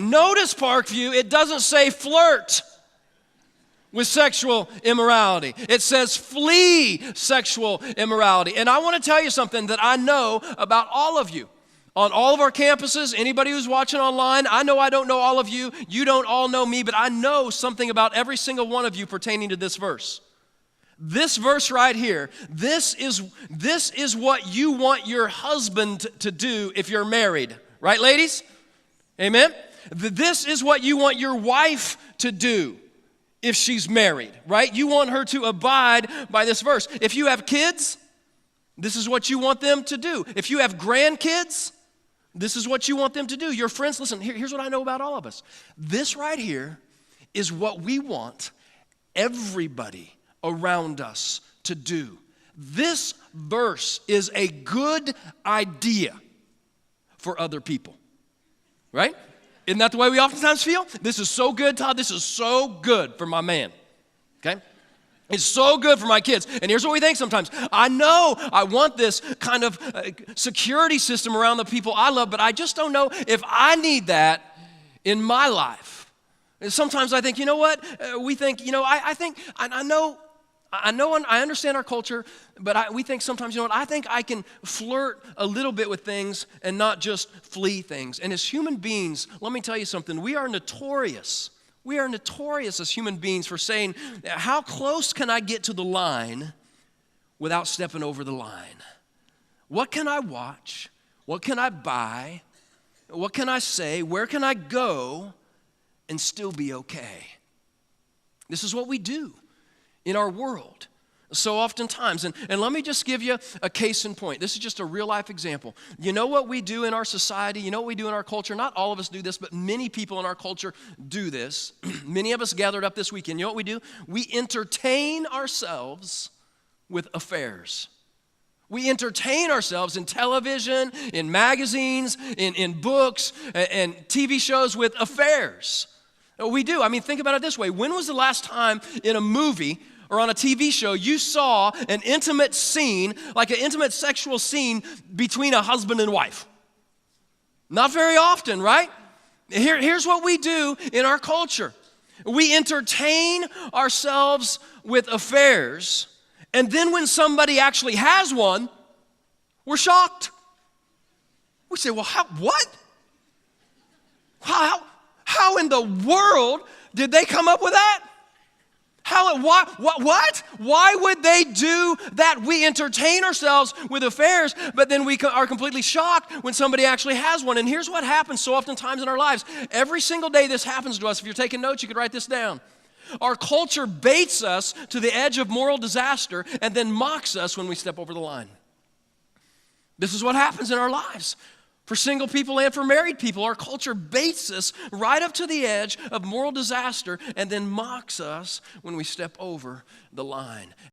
Notice, Parkview, it doesn't say flirt with sexual immorality. It says flee sexual immorality. And I want to tell you something that I know about all of you. On all of our campuses, anybody who's watching online, I know I don't know all of you. You don't all know me, but I know something about every single one of you pertaining to this verse. This verse right here, this is what you want your husband to do if you're married. Right, ladies? Amen? This is what you want your wife to do if she's married, right? You want her to abide by this verse. If you have kids, this is what you want them to do. If you have grandkids, this is what you want them to do. Your friends, listen, here's what I know about all of us. This right here is what we want everybody around us to do. This verse is a good idea for other people, right? Isn't that the way we oftentimes feel? This is so good, Todd. This is so good for my man, okay? It's so good for my kids. And here's what we think sometimes. I know I want this kind of security system around the people I love, but I just don't know if I need that in my life. And sometimes I think, you know what? We think, I understand our culture, but we think sometimes, you know what? I think I can flirt a little bit with things and not just flee things. And as human beings, let me tell you something. We are notorious. We are notorious as human beings for saying, how close can I get to the line without stepping over the line? What can I watch? What can I buy? What can I say? Where can I go and still be okay? This is what we do in our world so oftentimes. And let me just give you a case in point. This is just a real life example. You know what we do in our society? You know what we do in our culture? Not all of us do this, but many people in our culture do this. Many of us gathered up this weekend. You know what we do? We entertain ourselves with affairs. We entertain ourselves in television, in magazines, in books, and TV shows with affairs. We do. I mean, think about it this way. When was the last time in a movie or on a TV show you saw an intimate scene, like an intimate sexual scene between a husband and wife? Not very often, right? Here's what we do in our culture. We entertain ourselves with affairs, and then when somebody actually has one, we're shocked. We say, well, what? How in the world did they come up with that? What? Why would they do that? We entertain ourselves with affairs, but then we are completely shocked when somebody actually has one. And here's what happens so oftentimes in our lives. Every single day this happens to us. If you're taking notes, you could write this down. Our culture baits us to the edge of moral disaster and then mocks us when we step over the line. This is what happens in our lives. For single people and for married people, our culture baits us right up to the edge of moral disaster and then mocks us when we step over the line.